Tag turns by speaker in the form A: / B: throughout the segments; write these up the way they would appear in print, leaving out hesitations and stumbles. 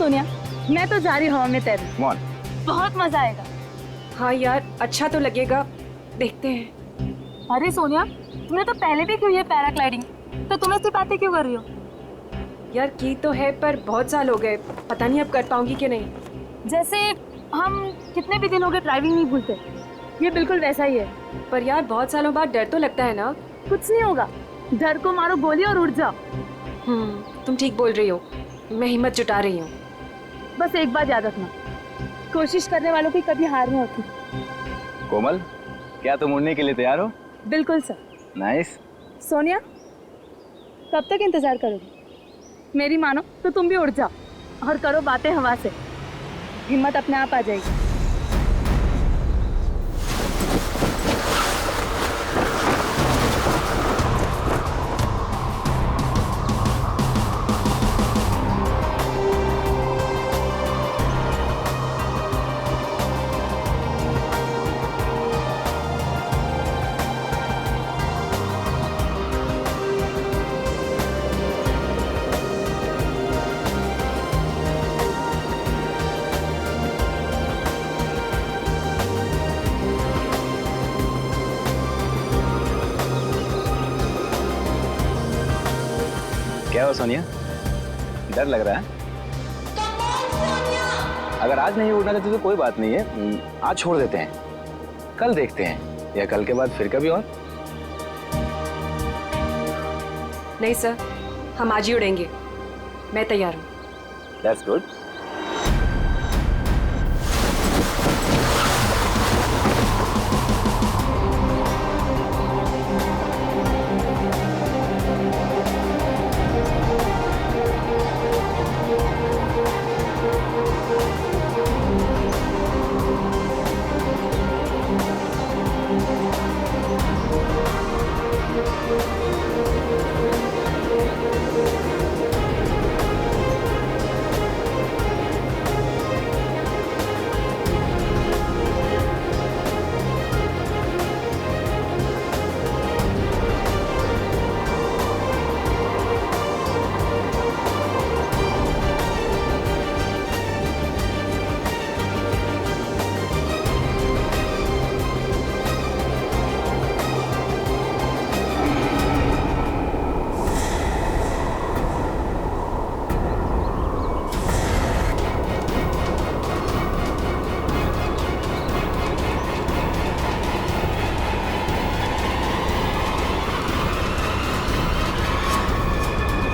A: सोनिया, मैं तो जा रही हवा में तैरने। बहुत मजा आएगा।
B: हाँ यार, अच्छा तो लगेगा, देखते हैं।
A: अरे सोनिया, तुमने तो पहले भी की है पैराग्लाइडिंग, तो तुम ऐसी बातें क्यों कर रही हो?
B: यार की तो है, पर बहुत साल हो गए, पता नहीं अब कर पाऊंगी कि नहीं।
A: जैसे हम कितने भी दिन हो गए ड्राइविंग नहीं भूलते, ये बिल्कुल वैसा ही है।
B: पर यार बहुत सालों बाद डर तो लगता है ना।
A: कुछ नहीं होगा, डर को मारो गोली और उड़ जाओ।
B: तुम ठीक बोल रही हो, मैं हिम्मत जुटा रही हूँ।
A: बस एक बात याद रखना, कोशिश करने वालों की कभी हार नहीं होती।
C: कोमल, क्या तुम उड़ने के लिए तैयार हो?
A: बिल्कुल सर।
C: नाइस।
A: सोनिया, कब तक इंतजार करोगी? मेरी मानो तो तुम भी उड़ जाओ और करो बातें हवा से, हिम्मत अपने आप आ जाएगी।
C: क्या हो सोनिया, डर लग रहा है? अगर आज नहीं उड़ना चाहते तो कोई बात नहीं है, आज छोड़ देते हैं, कल देखते हैं, या कल के बाद फिर कभी और।
B: नहीं सर, हम आज ही उड़ेंगे, मैं तैयार हूँ।
C: That's good.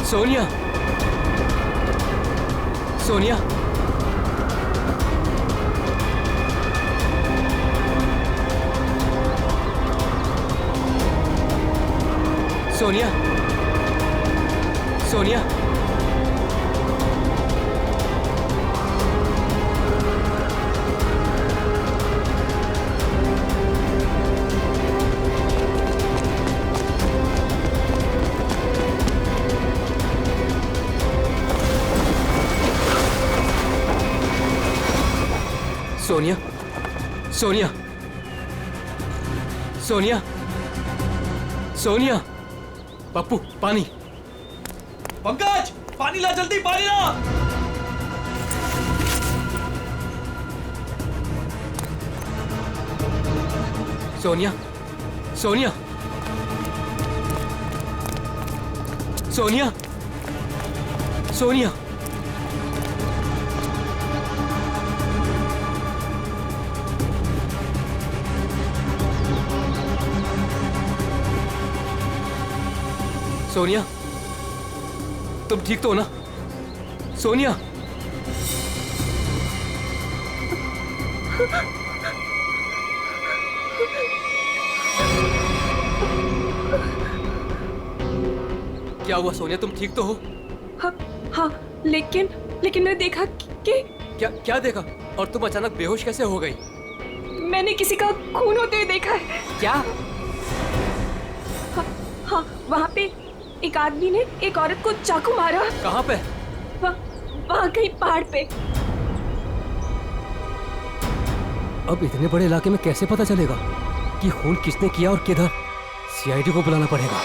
D: सोनिया, सोनिया, सोनिया, सोनिया, सोनिया, सोनिया, सोनिया, सोनिया, पप्पू पानी।
E: पंकज, पानी ला, जल्दी पानी ला।
D: सोनिया, सोनिया, सोनिया, सोनिया, सोनिया, तुम ठीक तो हो ना? सोनिया, क्या हुआ सोनिया, तुम ठीक तो हो?
B: हाँ हाँ, लेकिन मैंने देखा कि
D: क्या देखा? और तुम अचानक बेहोश कैसे हो गई?
B: मैंने किसी का खून होते हुए देखा है।
D: क्या?
B: हाँ, वहाँ पे एक आदमी ने एक औरत को चाकू मारा।
D: कहाँ पे?
B: वहाँ कहीं पहाड़ पे।
D: अब इतने बड़े इलाके में कैसे पता चलेगा कि खून किसने किया और किधर? सीआईडी को बुलाना पड़ेगा।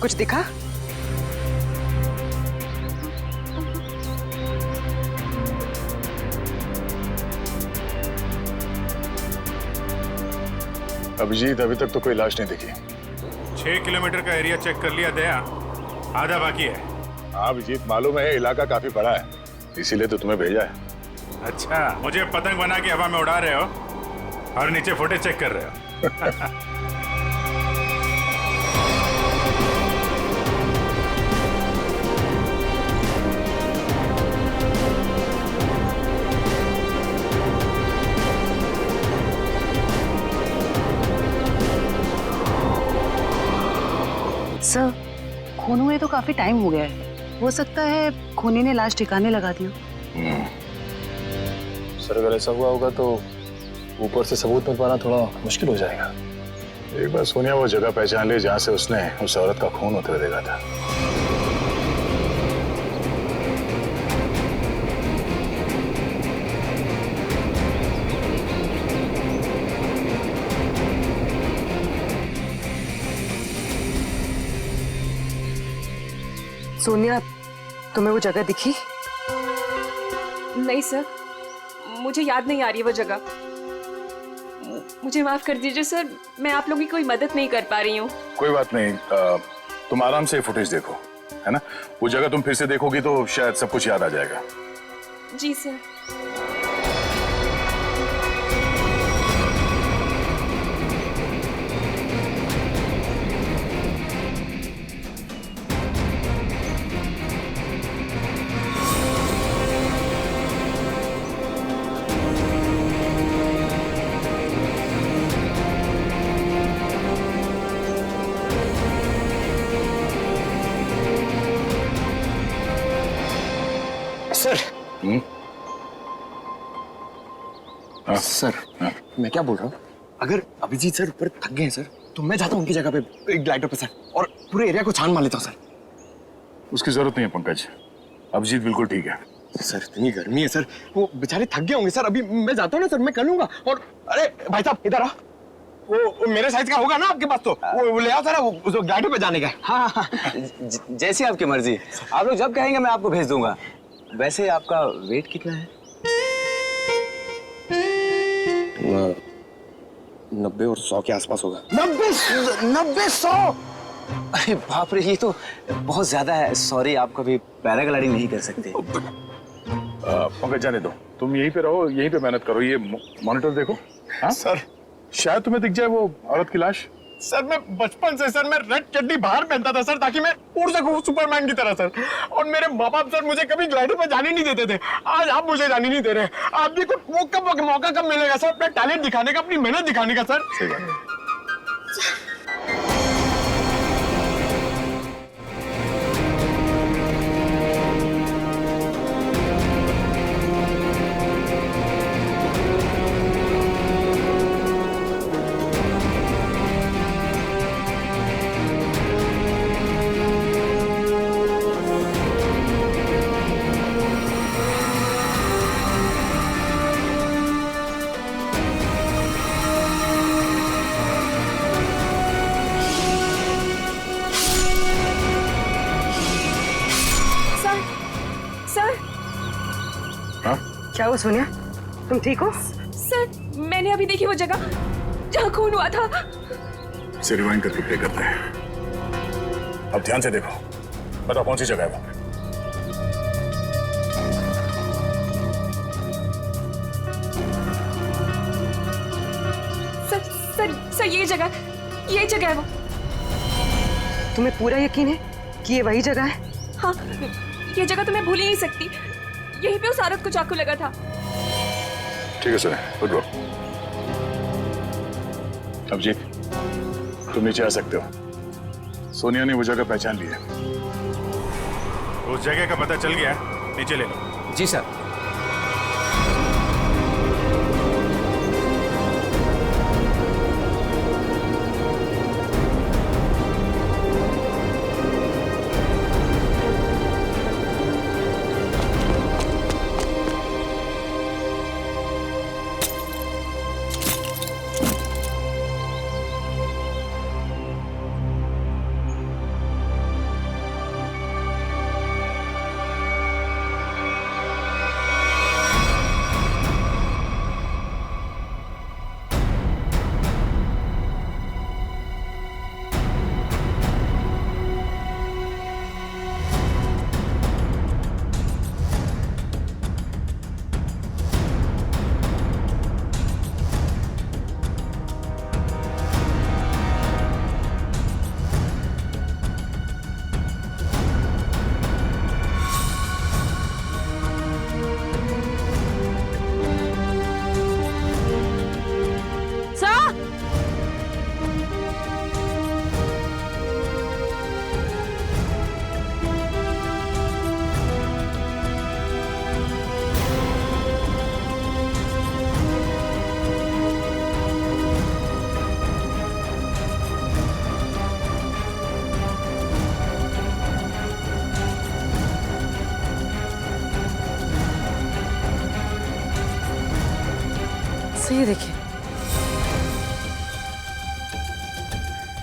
F: कुछ दिखा?
G: अभिजीत, अभी तक तो कोई लाश नहीं दिखी।
H: 6 किलोमीटर का एरिया चेक कर लिया दया, आधा बाकी है।
G: हाँ अभिजीत, मालूम है इलाका काफी बड़ा है, इसीलिए तो तुम्हें भेजा है।
H: अच्छा, मुझे पतंग बना के हवा में उड़ा रहे हो और नीचे फुटेज चेक कर रहे हो।
F: सर, खून हुए तो काफी टाइम हो गया है, हो सकता है खूनी ने लाश ठिकाने लगा दी हो।
C: सर अगर ऐसा हुआ होगा तो ऊपर से सबूत मिल पाना थोड़ा मुश्किल हो जाएगा।
G: एक बार सोनिया वो जगह पहचान ली जहाँ से उसने उस औरत का खून होते हुए देखा था।
F: सोनिया, तुम्हें वो जगह दिखी?
B: नहीं सर, मुझे याद नहीं आ रही वो जगह। मुझे माफ कर दीजिए सर, मैं आप लोगों की कोई मदद नहीं कर पा रही हूँ।
G: कोई बात नहीं, तुम आराम से फुटेज देखो, है ना? वो जगह तुम फिर से देखोगी तो शायद सब कुछ याद आ जाएगा।
B: जी सर।
I: सर।
G: हाँ?
I: सर,
G: हाँ?
I: मैं क्या बोल रहा हूँ, अगर अभिजीत सर ऊपर थक गए हैं सर, तो मैं जाता हूँ उनकी जगह पे एक ग्लाइडर पे सर, और पूरे एरिया को छान मार लेता हूँ सर।
G: उसकी जरूरत नहीं है पंकज, अभिजीत बिल्कुल ठीक है।
I: सर इतनी गर्मी है सर, वो बेचारे थक गए होंगे सर। अभी मैं जाता हूँ ना सर, मैं कर लूंगा। और अरे भाई साहब इधर आ, वो मेरे साइज का होगा ना आपके पास? तो वो ले आओ सर, वो ग्लाइडर पे जाने का।
C: हाँ हाँ, जैसी आपकी मर्जी, आप लोग जब कहेंगे मैं आपको भेज दूंगा। वैसे आपका वेट कितना है?
I: 90 और 100 के आसपास होगा।
C: 90-100? अरे बाप रे, ये तो बहुत ज्यादा है। सॉरी, आप कभी पैराग्लाइडिंग नहीं कर सकते।
G: पंकज जाने दो, तुम यहीं पे रहो, यहीं पे मेहनत करो। ये मॉनिटर देखो। हाँ
I: सर,
G: शायद तुम्हें दिख जाए वो औरत की लाश।
I: सर मैं बचपन से सर मैं रेड चड्डी बाहर पहनता था सर, ताकि मैं उड़ सकूं सुपरमैन की तरह सर। और मेरे माँ बाप सर मुझे कभी ग्लाइडर पे जाने नहीं देते थे। आज आप मुझे जाने नहीं दे रहे। आप भी को मौका कब मिलेगा सर अपना टैलेंट दिखाने का, अपनी मेहनत दिखाने का सर?
G: सही बात है।
F: क्या हुआ सोनिया, तुम ठीक हो?
B: सर, मैंने अभी देखी वो जगह जहाँ खून हुआ था।
G: इसे रिवाइंड करके प्ले करते हैं। अब ध्यान से देखो, बताओ कौन सी जगह है वहां पे?
B: सर ये जगह है वो।
F: तुम्हें पूरा यकीन है कि ये वही जगह है?
B: हाँ, ये जगह तो मैं भूल ही नहीं सकती। यहीं पे उस औरत को चाकू लगा था।
G: ठीक है सर, गुड वर्क। अभिजीत, तुम नीचे आ सकते हो। सोनिया ने वो जगह पहचान ली है।
H: उस जगह का पता चल गया, नीचे ले लो।
D: जी सर।
F: सर ये देखिए,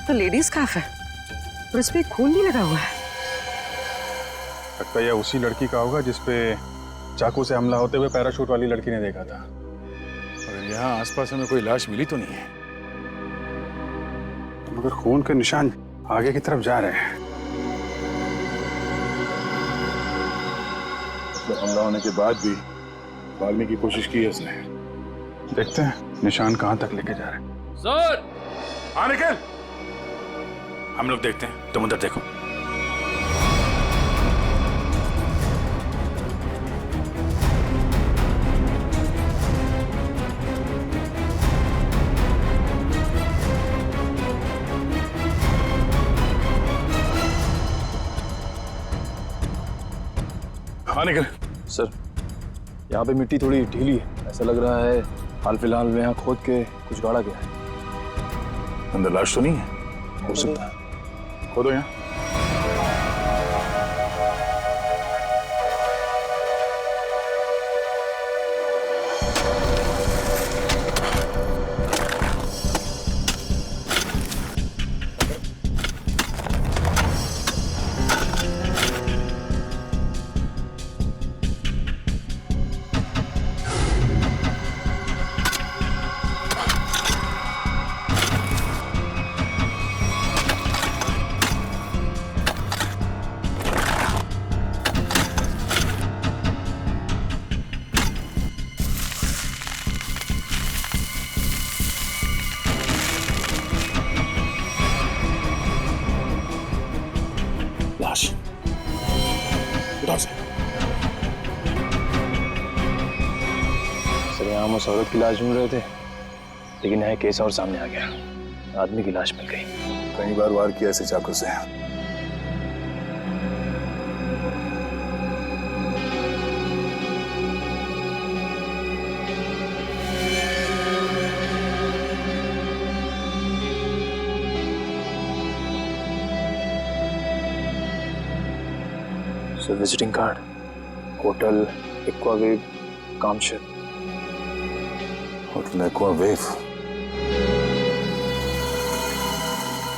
F: तो लेडीज स्कार्फ है और इस पे खून भी लगा हुआ है।
G: लगता है यह उसी लड़की का होगा जिसपे चाकू से हमला होते हुए पैराशूट वाली लड़की ने देखा था। और यहाँ आसपास हमें कोई लाश मिली तो नहीं है, मगर खून के निशान आगे की तरफ जा रहे हैं। तो हमला होने के बाद भी भागने की कोशिश की है उसने। देखते हैं निशान कहां तक लेके जा रहे हैं।
H: सर, हाँ निकल। हम लोग देखते हैं, तुम उधर देखो।
G: हाँ निकल।
J: सर, यहाँ पे मिट्टी थोड़ी ढीली है, ऐसा लग रहा है हाल फिलहाल में यहाँ खोद के कुछ गाड़ा गया है।
G: अंदर लाश तो नहीं है?
J: हो सकता है।
G: खोदो यहाँ।
J: लाश उठाओ सर। यहाँ हम उस औरत की लाश ढूंढ रहे थे, लेकिन यहाँ केस और सामने आ गया। आदमी की लाश मिल गई।
G: कई बार वार किया ऐसे चाकू से।
J: Sir, visiting card, hotel Aquawave Kamshet.
G: Hotel Aquawave.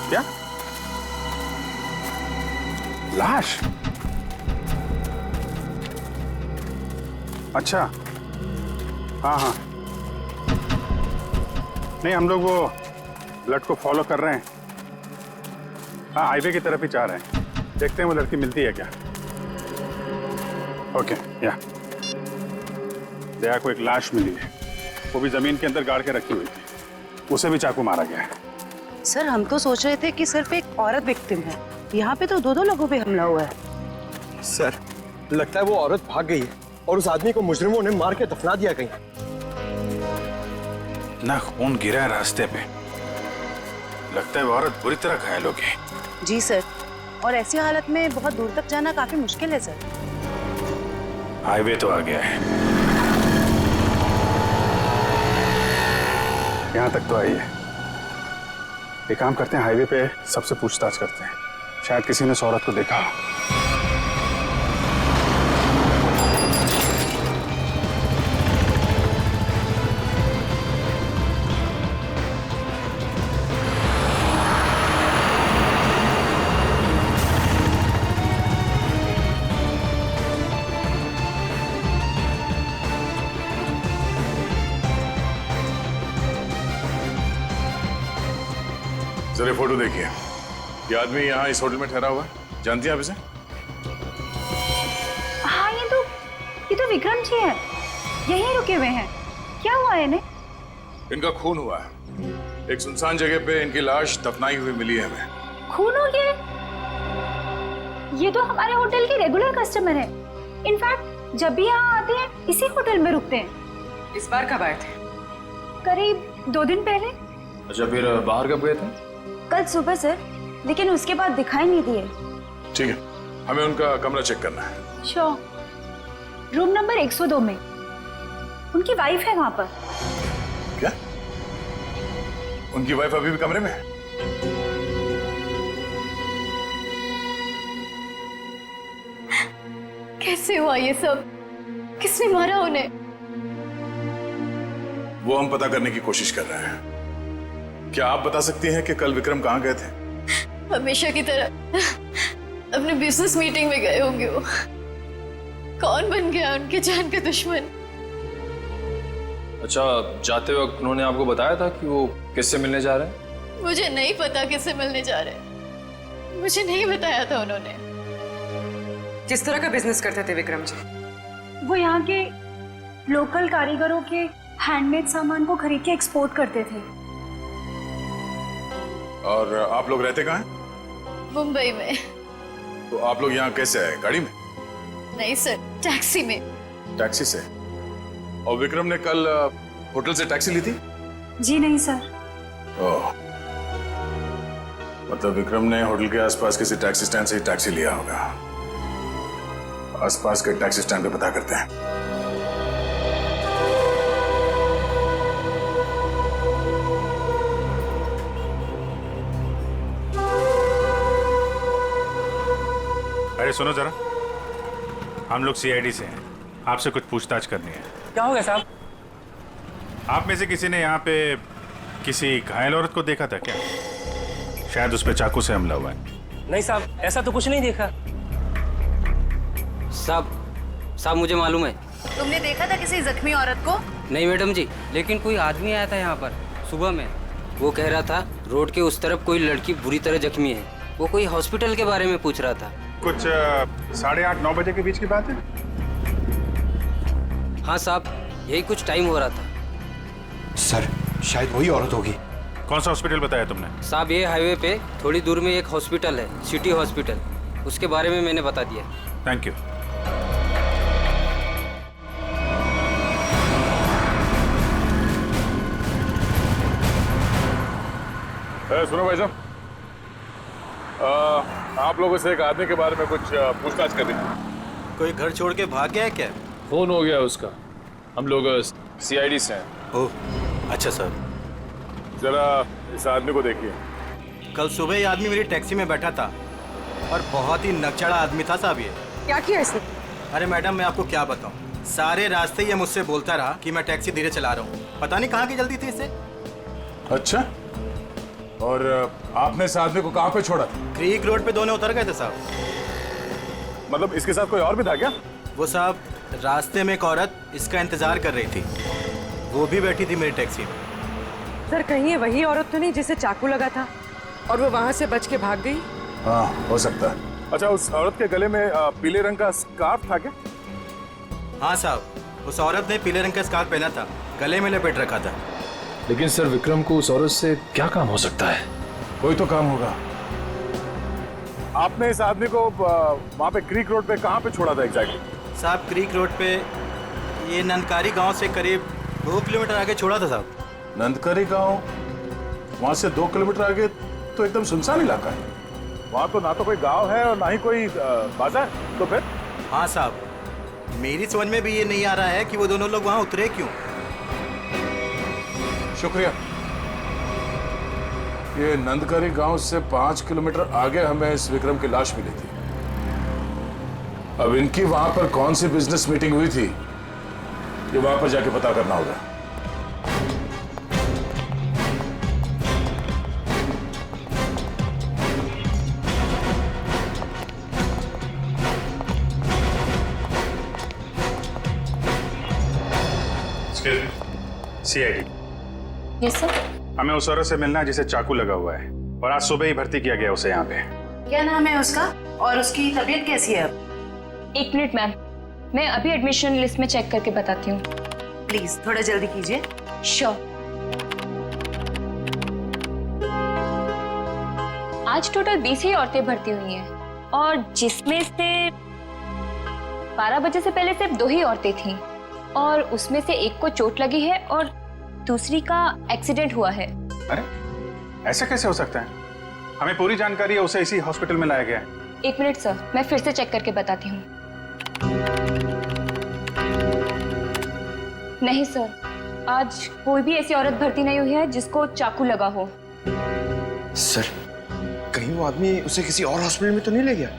G: क्या? लाश? अच्छा, हाँ हाँ। नहीं, हम लोग वो ब्लड को फॉलो कर रहे हैं। हाँ, हाईवे की तरफ ही जा रहे हैं। देखते हैं वो लड़की मिलती है क्या। ओके, या दया को एक लाश मिली है, वो भी जमीन के अंदर गाड़ के रखी हुई थी। उसे भी चाकू मारा गया है।
F: सर, हम तो सोच रहे थे कि सिर्फ एक औरत विक्टिम है, यहाँ पे तो दो लोगों पे हमला हुआ है।
I: सर, लगता है वो औरत भाग गई है और उस आदमी को मुजरिमों ने मार के दफना दिया कहीं।
H: ना खून गिरा है रास्ते पे, लगता है वो औरत बुरी तरह घायल हो गई।
F: जी सर, और ऐसी हालत में बहुत दूर तक जाना काफी मुश्किल है सर।
H: हाईवे तो आ गया है,
G: यहाँ तक तो आई है। एक काम करते हैं, हाईवे पे सबसे पूछताछ करते हैं, शायद किसी ने उस औरत को देखा हो। जरा फोटो देखिए। ये आदमी यहाँ इस होटल में ठहरा हुआ है, जानती हैं आप इसे?
A: हाँ, ये तो विक्रम जी है, यहीं रुके हुए हैं। क्या हुआ है इन्हें?
G: इनका खून हुआ है, एक सुनसान जगह पे इनकी लाश दफनाई हुई मिली है हमें।
A: खून हो गया? ये तो हमारे होटल के रेगुलर कस्टमर है। इनफैक्ट जब भी यहाँ आते हैं इसी होटल में रुकते हैं।
F: इस बार कब आए थे?
A: करीब 2 दिन पहले।
J: अच्छा, फिर बाहर कब गए थे?
A: कल सुबह सर, लेकिन उसके बाद दिखाई नहीं दिए।
G: ठीक है, हमें उनका कमरा चेक करना है।
A: श्योर। रूम नंबर 102 में उनकी वाइफ है वहां पर।
G: क्या? उनकी वाइफ अभी भी कमरे में है?
A: कैसे हुआ ये सब? किसने मारा उन्हें?
G: वो हम पता करने की कोशिश कर रहे हैं। क्या आप बता सकती हैं कि कल विक्रम कहाँ गए थे?
K: हमेशा की तरह अपने बिजनेस मीटिंग में गए होंगे वो। कौन बन गया उनके जान का दुश्मन?
J: अच्छा, जाते वक्त उन्होंने आपको बताया था कि वो किससे मिलने जा रहे हैं?
K: मुझे नहीं पता किससे मिलने जा रहे हैं। मुझे नहीं बताया था उन्होंने।
B: किस तरह का बिजनेस करते थे विक्रम जी?
A: वो यहाँ के लोकल कारीगरों के हैंडमेड सामान को खरीद के एक्सपोर्ट करते थे।
G: और आप लोग रहते कहाँ हैं?
K: मुंबई में।
G: तो आप लोग यहाँ कैसे आए? गाड़ी में?
K: नहीं सर, टैक्सी में।
G: टैक्सी से? और विक्रम ने कल होटल से टैक्सी ली थी?
A: जी नहीं सर।
G: ओह, मतलब विक्रम ने होटल के आसपास किसी टैक्सी स्टैंड से ही टैक्सी लिया होगा। आसपास के टैक्सी स्टैंड पे पता करते हैं।
H: अरे सुनो जरा, हम लोग सीआईडी से हैं, आपसे कुछ पूछताछ करनी है।
D: क्या हो गया साहब?
H: आप में से किसी ने यहाँ पे किसी घायल औरत को देखा था क्या? शायद उस पे चाकू से हमला हुआ है।
D: नहीं साहब, ऐसा तो कुछ नहीं देखा।
L: साहब मुझे मालूम है।
F: तुमने देखा था किसी जख्मी औरत को?
L: नहीं मैडम जी, लेकिन कोई आदमी आया था यहाँ पर सुबह में। वो कह रहा था रोड के उस तरफ कोई लड़की बुरी तरह जख्मी है। वो कोई हॉस्पिटल के बारे में पूछ रहा था।
H: कुछ 8:30-9 बजे के बीच की बात है।
L: हाँ साहब, यही कुछ टाइम हो रहा था।
I: सर, शायद वही औरत होगी।
H: कौन सा हॉस्पिटल बताया तुमने?
L: साहब ये हाईवे पे थोड़ी दूर में एक हॉस्पिटल है, सिटी हॉस्पिटल। उसके बारे में मैंने बता दिया।
H: Thank you.
G: सुनो भाई साहब, आप लोगों से एक आदमी के बारे में कुछ पूछताछ करनी थी।
I: कोई घर छोड़ के भाग गया है क्या?
J: फोन हो गया उसका। हम लोग सीआईडी से हैं।
I: ओह, अच्छा सर।
G: जरा इस आदमी को देखिए।
I: कल सुबह ये आदमी मेरी टैक्सी में बैठा था और बहुत ही नकचड़ा आदमी था साहब ये।
B: क्या किया इसने?
I: अरे मैडम, मैं आपको क्या बताऊं, सारे रास्ते ये मुझसे बोलता रहा कि मैं टैक्सी धीरे चला रहा हूँ। पता नहीं कहाँ की जल्दी थी इसे।
G: अच्छा, और आपने इस आदमी को कहाँ पे छोड़ा था?
I: क्रीक रोड पे दोनों उतर गए थे साहब।
G: मतलब इसके साथ कोई और भी था क्या?
I: वो साहब, रास्ते में एक औरत इसका इंतजार कर रही थी, वो भी बैठी थी मेरी टैक्सी में।
B: सर, कहीं ये वही औरत तो नहीं जिसे चाकू लगा था और वो वहां से बच के भाग गई?
G: हाँ, हो सकता है। अच्छा, उस औरत के गले में पीले रंग का स्कार्फ था क्या?
I: हाँ साहब, उस औरत ने पीले रंग का स्कार्फ पहना था, गले में लपेट रखा था।
J: लेकिन सर, विक्रम को उस औरत से क्या काम हो सकता है?
G: कोई तो काम होगा। आपने इस आदमी को वहाँ पे क्रीक रोड पे कहाँ पे छोड़ा था एग्जैक्टली?
I: साहब, क्रीक रोड पे ये नंदकारी गांव से करीब 2 किलोमीटर आगे छोड़ा था साहब।
G: नंदकारी गांव? वहाँ से 2 किलोमीटर आगे तो एकदम सुनसान इलाका है। वहाँ तो ना तो कोई गांव है और ना ही कोई बाजार। तो फिर?
I: हाँ साहब, मेरी समझ में भी ये नहीं आ रहा है कि वो दोनों लोग वहाँ उतरे क्यों।
G: शुक्रिया। ये नंदकारी गांव से 5 किलोमीटर आगे हमें इस विक्रम की लाश मिली थी। अब इनकी वहां पर कौन सी बिजनेस मीटिंग हुई थी, ये वहां पर जाके पता करना होगा।
H: सीआईडी।
K: Yes sir.
H: हमें उस औरत से मिलना है जिसे चाकू लगा हुआ है और आज सुबह ही भर्ती किया गया उसे यहाँ पे।
F: क्या नाम है उसका और उसकी तबीयत कैसी है अब?
A: 1 मिनट मैम, मैं अभी एडमिशन लिस्ट में चेक करके बताती हूँ।
F: प्लीज थोड़ा जल्दी कीजिए।
A: श्योर। आज टोटल 20 ही औरतें भर्ती हुई हैं और जिसमें से 12 बजे से पहले सिर्फ 2 ही औरतें थीं और उसमें से एक को चोट लगी है और दूसरी का एक्सीडेंट हुआ है।
H: अरे ऐसा कैसे हो सकता है? हमें पूरी जानकारी है, उसे इसी हॉस्पिटल में लाया गया है।
A: 1 मिनट सर, मैं फिर से चेक करके बताती हूँ। नहीं सर, आज कोई भी ऐसी औरत भर्ती नहीं हुई है जिसको चाकू लगा हो।
I: सर, कहीं वो आदमी उसे किसी और हॉस्पिटल में तो नहीं ले गया?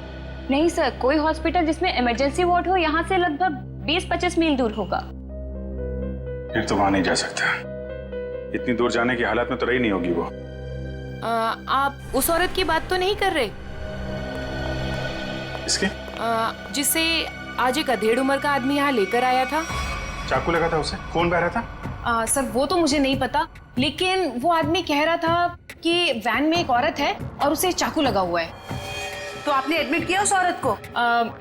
A: नहीं सर, कोई हॉस्पिटल जिसमें इमरजेंसी वार्ड हो यहाँ से लगभग 20-25 मील दूर होगा।
H: फिर तो वहां नहीं जा सकता। इतनी दूर जाने की हालत में तो रही नहीं होगी वो।
B: आप उस औरत की बात तो नहीं कर रहे?
H: इसके
B: जिसे आज एक अधेड़ उम्र का आदमी यहाँ लेकर आया था।
H: चाकू लगा था उसे, खून बह रहा था।
B: सर वो तो मुझे नहीं पता, लेकिन वो आदमी कह रहा था कि वैन में एक औरत है और उसे चाकू लगा हुआ है।
F: तो आपने एडमिट किया उस औरत को?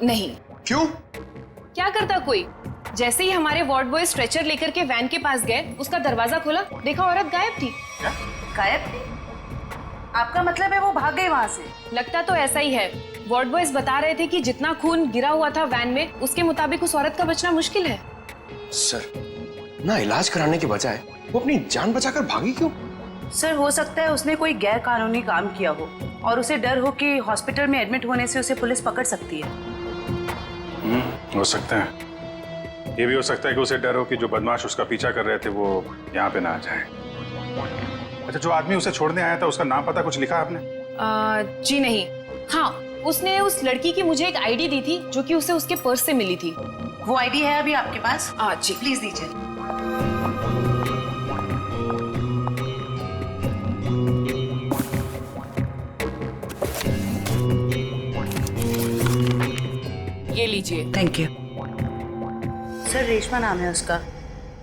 B: नहीं।
I: क्यों?
B: क्या करता कोई? जैसे ही हमारे वार्ड बॉय स्ट्रेचर लेकर के वैन के पास गए, उसका दरवाजा खोला, देखा औरत गायब थी।
F: गायब थी? आपका मतलब है वो भाग गई वहाँ से?
B: लगता तो ऐसा ही है। वार्ड बॉयज बता रहे थे कि जितना खून गिरा हुआ था वैन में, उसके मुताबिक उस औरत का बचना मुश्किल है।
I: सर, ना इलाज कराने के बजाय वो अपनी जान बचाकर भागी क्यों?
F: सर हो सकता है उसने कोई गैर कानूनी काम किया हो और उसे डर हो कि हॉस्पिटल में एडमिट होने से उसे पुलिस पकड़ सकती है।
H: हो सकता है। ये भी हो सकता है कि उसे डर हो कि जो बदमाश उसका पीछा कर रहे थे वो यहाँ पे ना आ जाए। अच्छा, जो आदमी उसे छोड़ने आया था उसका नाम पता कुछ लिखा आपने?
B: जी नहीं। हाँ, उसने उस लड़की की मुझे एक आईडी दी थी जो कि उसे उसके पर्स से मिली थी।
F: वो आईडी है अभी आपके पास?
B: जी
F: प्लीज दीजिए।
B: ये लीजिए।
F: Thank you. सर रेशमा नाम है उसका,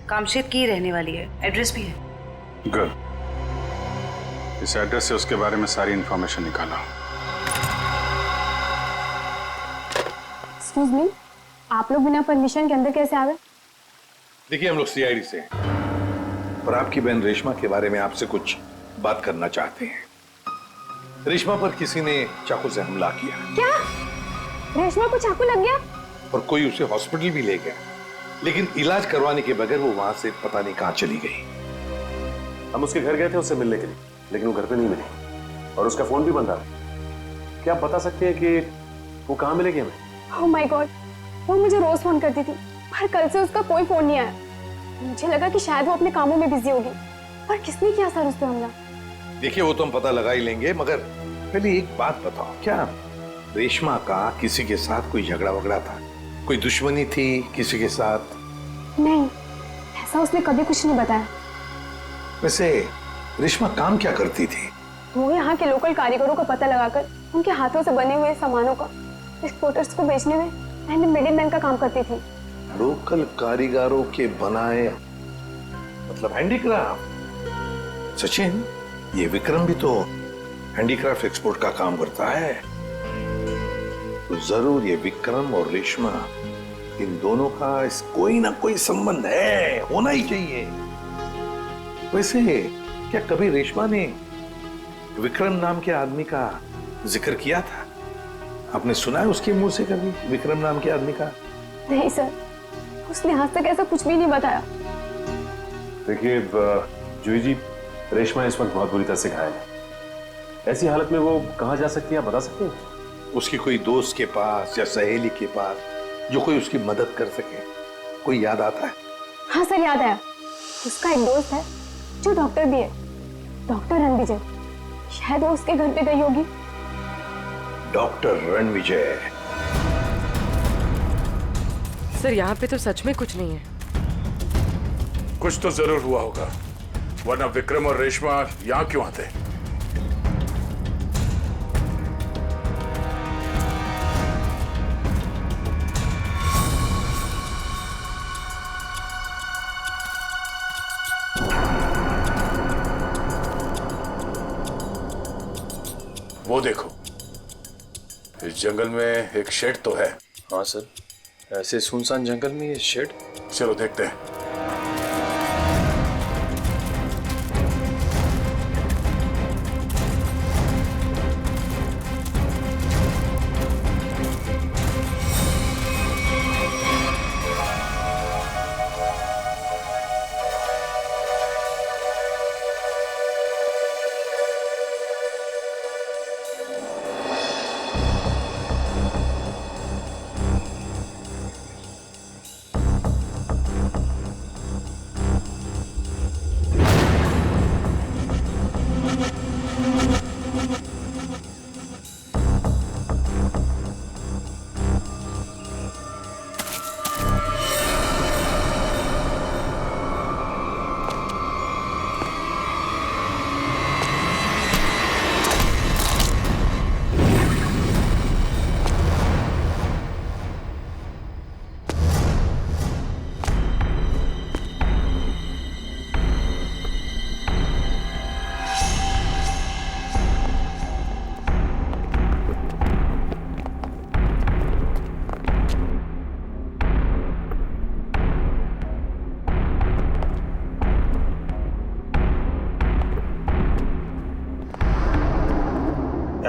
F: कामशेद की रहने वाली है, एड्रेस भी है।
H: गुड। इस एड्रेस से उसके बारे में सारी इंफॉर्मेशन निकाला।
A: एक्सक्यूज मी, आप लोग बिना परमिशन के अंदर कैसे आ गए?
M: देखिए, हम लोग सीआईडी से हैं और आपकी बहन रेशमा के बारे में आपसे कुछ बात करना चाहते हैं। रेशमा पर किसी ने चाकू से हमला किया।
A: क्या? रेशमा को चाकू लग गया?
M: और कोई उसे हॉस्पिटल भी ले गया, लेकिन इलाज करवाने के बगैर वो वहां से पता नहीं कहां चली गई।
J: हम उसके घर गए थे उससे मिलने के लिए, लेकिन वो घर पे नहीं मिली और उसका फोन भी बंद था। क्या आप बता सकते हैं कि वो कहाँ मिलेगी हमें?
A: ओह माय गॉड, वो मुझे रोज फोन करती थी, पर कल से उसका कोई फोन नहीं आया। मुझे लगा कि शायद वो अपने कामों में बिजी होगी। पर किसने किया सर उस पे हमला?
M: देखिए, वो तो हम पता लगा ही लेंगे, मगर पहले एक बात बताओ, क्या रेशमा का किसी के साथ कोई झगड़ा वगड़ा था? कोई दुश्मनी थी किसी के साथ?
A: नहीं, ऐसा उसने कभी कुछ नहीं बताया।
M: वैसे रेशमा काम क्या करती थी?
A: वो यहाँ के लोकल कारीगरों का पता लगाकर उनके हाथों से बने हुए सामानों का एक्सपोर्टर्स को बेचने में एंड मिडिलमैन का काम करती थी।
M: लोकल कारीगरों के बनाए, मतलब हैंडीक्राफ्ट। सचिन, ये विक्रम भी तो हैंडीक्राफ्ट एक्सपोर्ट का काम करता है, तो जरूर ये विक्रम और रेशमा, इन दोनों का कोई ना कोई संबंध है, होना ही चाहिए। वैसे क्या कभी रेशमा ने विक्रम नाम के आदमी का जिक्र किया था? आपने सुना है उसके मुंह से कभी विक्रम नाम के आदमी का?
A: नहीं सर, उसने आज तक ऐसा कुछ भी नहीं बताया।
J: देखिए जूही जी, रेशमा इस वक्त बहुत बुरी तरह से घायल है। ऐसी हालत में वो कहाँ जा सकती है, आप बता सकते हैं?
M: उसकी कोई दोस्त के पास या सहेली के पास जो कोई उसकी मदद कर सके, कोई याद आता है?
A: हाँ सर, याद आया। उसका एक दोस्त है जो डॉक्टर भी है, डॉक्टर रणविजय। शायद वो उसके घर पे गई होगी।
M: डॉक्टर रणविजय?
B: सर यहाँ पे तो सच में कुछ नहीं है।
G: कुछ तो जरूर हुआ होगा, वरना विक्रम और रेशमा यहाँ क्यों आते? वो देखो, इस जंगल में एक शेड तो है।
J: हाँ सर, ऐसे सुनसान जंगल में ये शेड?
G: चलो देखते हैं।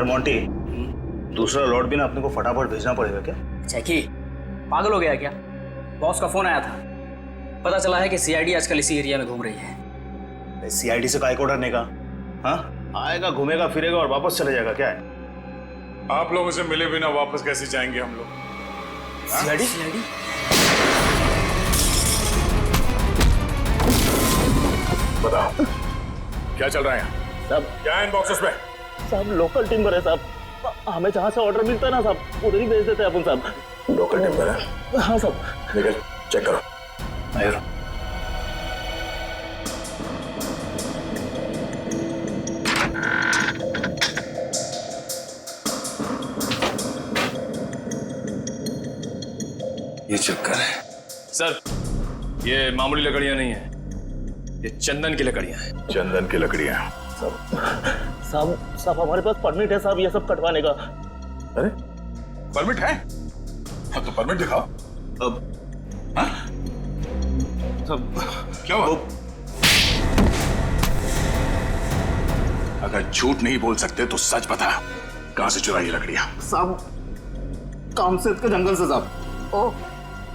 C: यार मोंटी, दूसरा लॉट भी ना अपने को फटाफट भेजना पड़ेगा क्या?
N: जैकी पागल हो गया क्या? बॉस का फोन आया था, पता चला है कि सीआईडी आजकल इसी एरिया में घूम रही है।
C: सीआईडी से काय को डरने का? हाँ, आएगा घूमेगा फिरेगा और वापस चले जाएगा, क्या है?
G: आप लोगों से मिले बिना वापस कैसे जाएंगे हम लोग?
C: सीआईडी?
G: बताओ क्या चल रहा है यहाँ?
I: सब
G: क्या है इन बॉक्सेस में?
I: सब लोकल टिम्बर है साहब, हमें जहाँ से ऑर्डर मिलता है ना साहब उधर ही भेज देते हैं अपन साहब।
G: लोकल टिम्बर है?
I: हाँ साहब।
G: निकल चेक करो।
C: आयो।
J: ये चक्कर है
E: सर, ये मामूली लकड़ियां नहीं है, ये चंदन की लकड़ियां हैं।
G: चंदन की लकड़ियां?
I: साहब हमारे पास परमिट है साहब ये सब कटवाने का।
G: अरे परमिट है? हाँ तो परमिट दिखाओ।
C: अब
G: हाँ? सब क्या हुआ? अगर झूठ नहीं बोल सकते तो सच बता, कहां से चुराई लकड़ियां?
I: साहब कामसेद के जंगल से साहब।
F: ओह,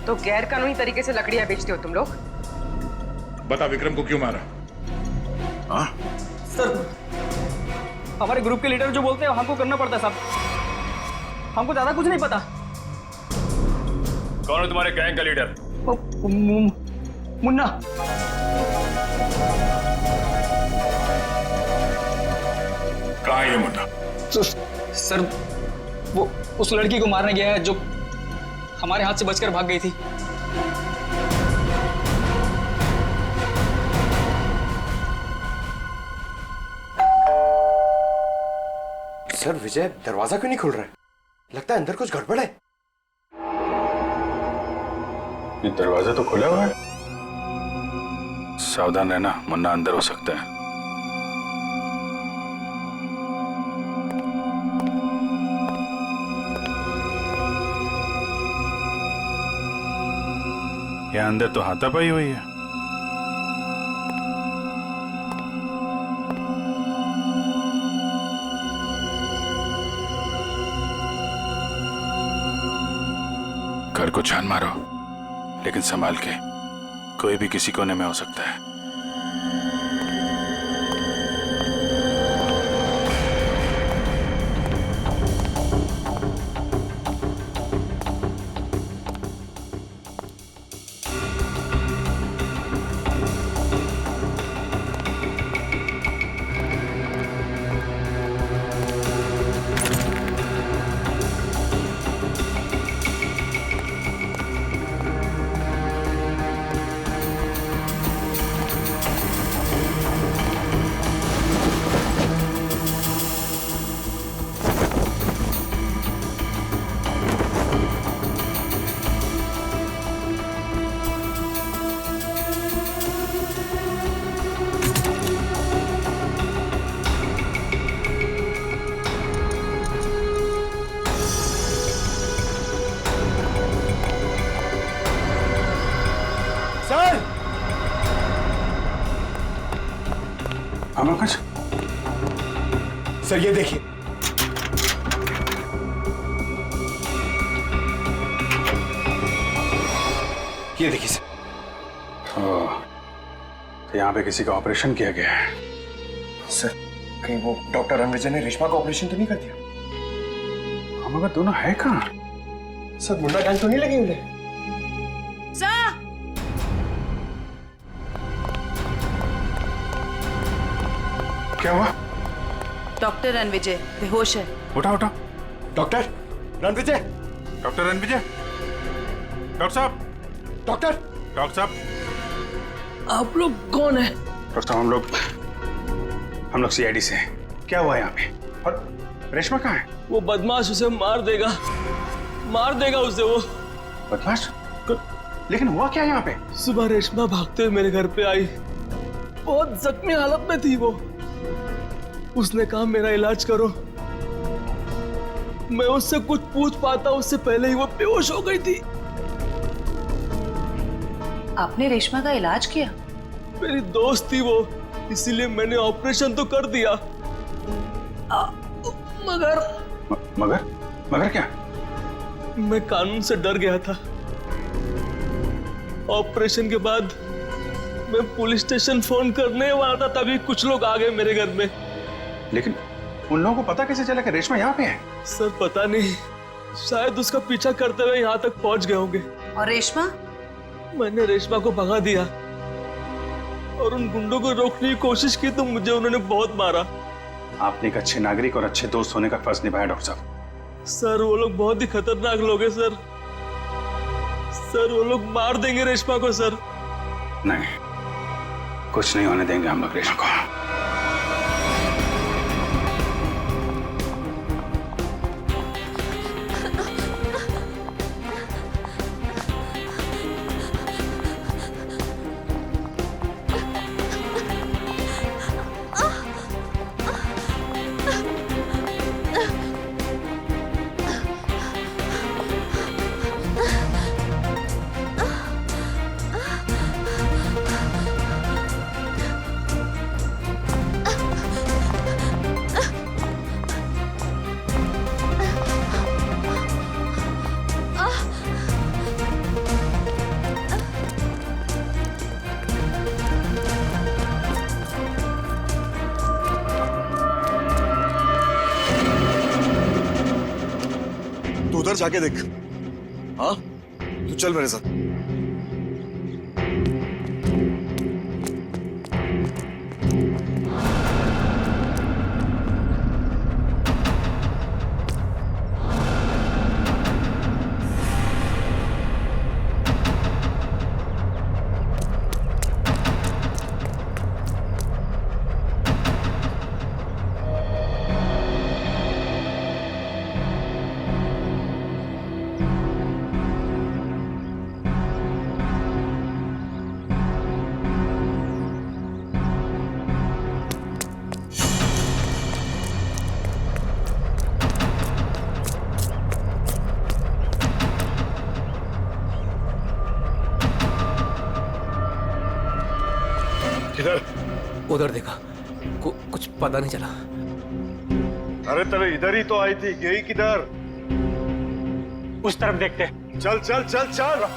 F: तो गैर कानूनी तरीके से लकड़ियां बेचते हो तुम लोग?
G: बता विक्रम को क्यों मारा? हाँ?
N: सर हमारे ग्रुप के लीडर जो बोलते हैं हमको करना पड़ता है साहब, हमको ज्यादा कुछ नहीं पता।
E: कौन है तुम्हारे गैंग का लीडर?
N: मुन्ना।
G: कहाँ है ये मुन्ना?
N: सर वो उस लड़की को मारने गया है जो हमारे हाथ से बचकर भाग गई थी।
O: सर विजय दरवाजा क्यों नहीं खुल रहा है? लगता है अंदर कुछ गड़बड़ है।
G: ये दरवाजा तो खुला हुआ है। सावधान रहना, मुन्ना अंदर हो सकता है। यहाँ अंदर तो हाथापाई हुई है। घर को छान मारो, लेकिन संभाल के, कोई भी किसी कोने में हो सकता है।
O: सर ये देखिए, ये देखिए सर।
H: तो यहाँ पे किसी का ऑपरेशन किया गया है।
O: सर कहीं वो डॉक्टर रणविजय ने रेशमा का ऑपरेशन तो नहीं कर दिया?
H: हम अगर दोनों है कहाँ?
O: सर मुन्ना गैंग तो नहीं लगी उन्हें?
H: क्या हुआ?
F: डॉक्टर रणविजय बेहोश है।
H: उठा उठा।
O: Doctor Ranvijay,
H: doctor Ranvijay, doctor साहब, डॉक्टर साहब,
I: आप लोग कौन है?
H: डॉक्टर साहब हम लोग सीआईडी से हैं। क्या हुआ यहाँ पे? और रेशमा कहाँ है?
I: वो बदमाश उसे मार देगा उसे वो।
H: बदमाश? लेकिन हुआ क्या यहाँ पे?
I: सुबह रेशमा भागते हुए मेरे घर पे आई, बहुत जख्मी हालत में थी वो। उसने कहा मेरा इलाज करो। मैं उससे कुछ पूछ पाता उससे पहले ही वो बेहोश हो गई थी।
F: आपने रेशमा का इलाज किया?
I: मेरी दोस्त थी वो, इसीलिए मैंने ऑपरेशन तो कर दिया,
P: मगर
H: मगर मगर क्या?
P: मैं कानून से डर गया था। ऑपरेशन के बाद मैं पुलिस स्टेशन फोन करने वाला था, तभी कुछ लोग आ गए मेरे घर में।
H: लेकिन उन लोगों को पता कैसे चला कि रेशमा यहाँ पे है?
P: सर पता नहीं, शायद उसका पीछा करते हुए यहाँ तक पहुंच गए होंगे।
F: और रेशमा?
P: मैंने रेशमा को भगा दिया और उन गुंडों को रोकने की कोशिश की तो मुझे उन्होंने बहुत मारा।
H: आपने एक अच्छे नागरिक और अच्छे दोस्त होने का फर्ज निभाया डॉक्टर साहब।
P: सर वो लोग बहुत ही खतरनाक लोग हैं सर। सर वो लोग मार देंगे रेशमा को सर।
H: नहीं, कुछ नहीं होने देंगे हम लोग रेशमा को।
O: उधर जाके देख। हाँ, तू चल मेरे साथ।
D: किधर? उधर देखा, कुछ पता नहीं चला।
O: अरे तेरे इधर ही तो आई थी, गई किधर?
I: उस तरफ देखते।
O: चल चल चल चल।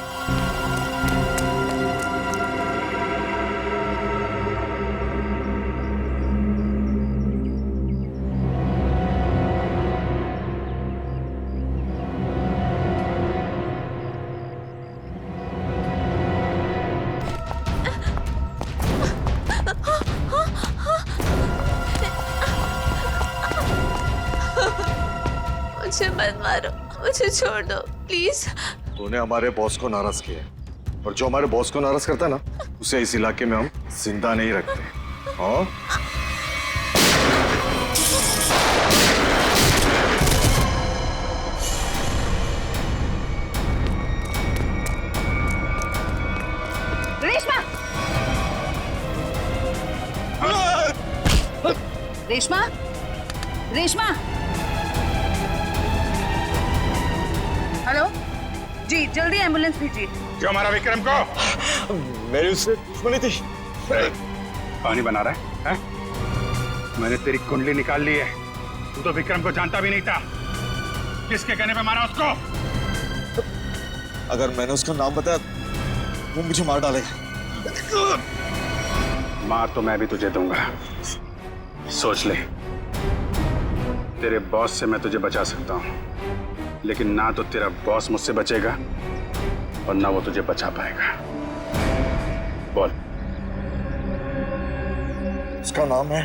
K: मुझे मत मारो, मुझे छोड़ दो प्लीज।
O: तूने हमारे बॉस को नाराज किया और जो हमारे बॉस को नाराज करता है ना, उसे इस इलाके में हम जिंदा नहीं रखते। हाँ?
F: रेशमा! रेशमा! रेशमा! हेलो जी, जल्दी एम्बुलेंस भेजिए।
H: जो हमारा विक्रम को
O: मेरी उससे दुश्मनी थी।
H: पानी बना रहा है? मैंने तेरी कुंडली निकाल ली है। तू तो विक्रम को जानता भी नहीं था। किसके कहने पे मारा उसको?
O: अगर मैंने उसका नाम बताया वो मुझे मार डालेगा।
H: मार तो मैं भी तुझे दूंगा, सोच ले। तेरे बॉस से मैं तुझे बचा सकता हूँ, लेकिन ना तो तेरा बॉस मुझसे बचेगा और ना वो तुझे बचा पाएगा। बोल।
O: उसका नाम है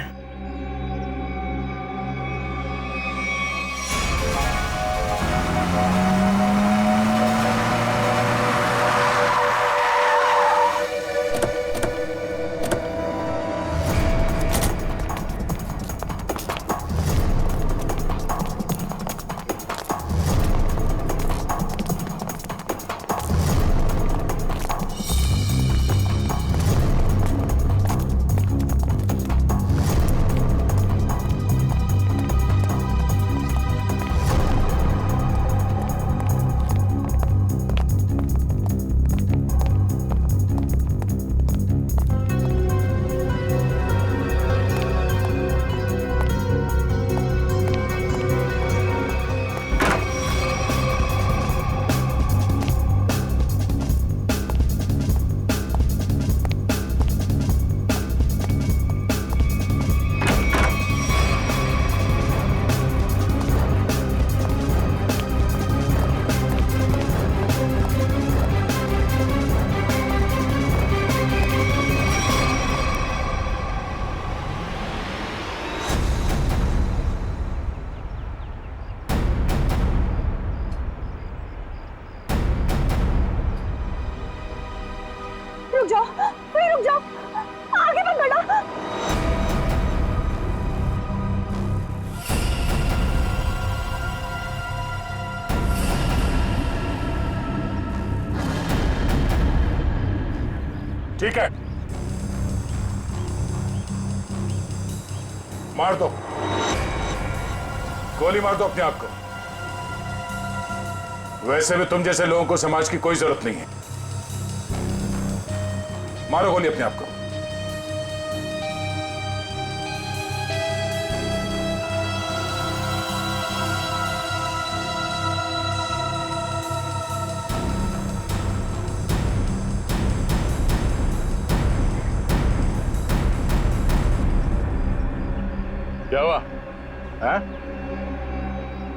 G: ठीक है, मार दो, गोली मार दो अपने आप को। वैसे भी तुम जैसे लोगों को समाज की कोई जरूरत नहीं है। मारो गोली अपने आप को। क्या हुआ? हैं?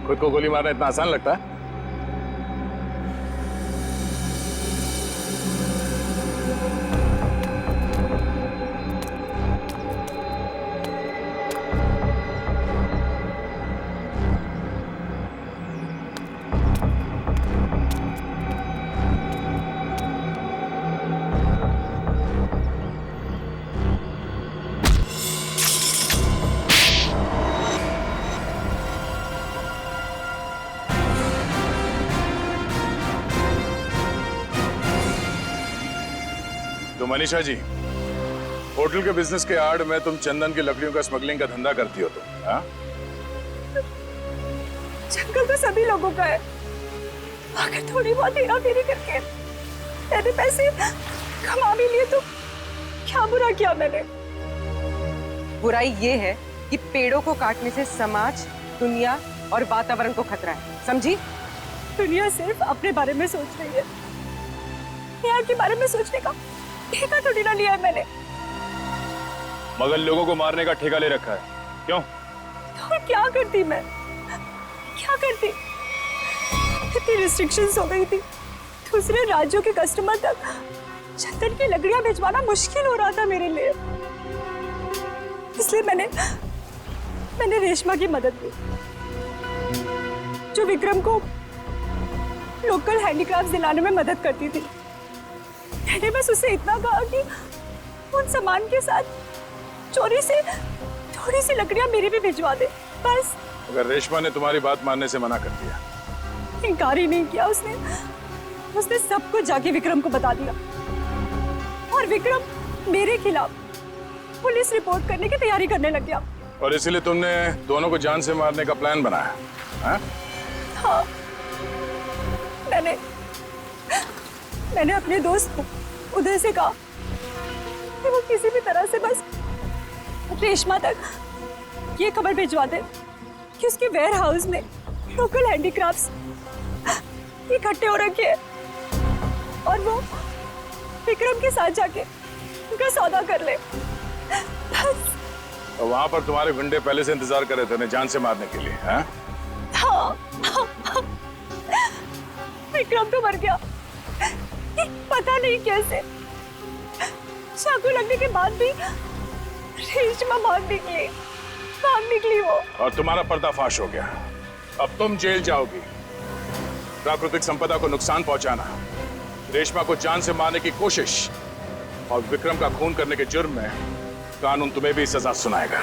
G: खुद को गोली मारना इतना आसान लगता है? तो मनीषा जी, होटल के बिजनेस के आड़ में तुम चंदन की लकड़ियों का स्मगलिंग का धंधा करती हो तुम, हाँ?
B: जंगल तो सभी लोगों का है। अगर थोड़ी बहुत हेरा फेरी करके मैंने पैसे कमा भी लिए तो क्या बुरा किया मैंने?
F: बुराई ये है कि पेड़ों को काटने से समाज, दुनिया और वातावरण को खतरा है, समझी?
B: दुनिया सिर्फ अपने बारे में सोच रही है, यहाँ के बारे में सोचने का ठेका थोड़ी ना लिया है मैंने।
E: मगर लोगों को मारने का ठेका ले रखा है, क्यों?
B: तो क्या करती मैं? क्या करती? इतनी रिस्ट्रिक्शंस हो गई थी, दूसरे राज्यों के कस्टमर तक चंदन की लकड़ियां भिजवाना मुश्किल हो रहा था मेरे लिए। इसलिए मैंने रेशमा की मदद की, जो विक्रम को लोकल हैंडीक्राफ्ट दिलाने में मदद करती थी। मैंने बस उससे इतना कहा कि उन सामान के साथ चोरी से थोड़ी सी लकड़ियां मेरी भी भिजवा दे, बस।
G: अगर रेशमा ने तुम्हारी बात मानने से मना कर दिया?
B: इनकार ही नहीं किया उसने सब कुछ जाके विक्रम को बता दिया, और विक्रम मेरे खिलाफ पुलिस रिपोर्ट करने की तैयारी करने लग गया।
G: और इसीलिए तुमने दोनों को जान से मारने का प्लान बनाया, हाँ?
B: हाँ, मैंने अपने दोस्त उदय से कहा कि वो किसी भी तरह से बस रेशमा तक ये खबर भिजवा दे कि उसके वेयर हाउस में लोकल हैंडीक्राफ्ट्स इकट्ठे हो रखे हैं, और वो विक्रम के साथ जाके उनका सौदा कर ले, बस।
G: और वहां पर तुम्हारे गुंडे पहले से इंतजार कर रहे थे उन्हें जान से मारने के लिए, हाँ?
B: हाँ। विक्रम तो मर गया, पता नहीं कैसे। चाकू लगने के बाद भी रेशमा भाग निकली वो।
G: और तुम्हारा पर्दाफाश हो गया। अब तुम जेल जाओगी। प्राकृतिक संपदा को नुकसान पहुंचाना, रेशमा को जान से मारने की कोशिश और विक्रम का खून करने के जुर्म में कानून तुम्हें भी सजा सुनाएगा।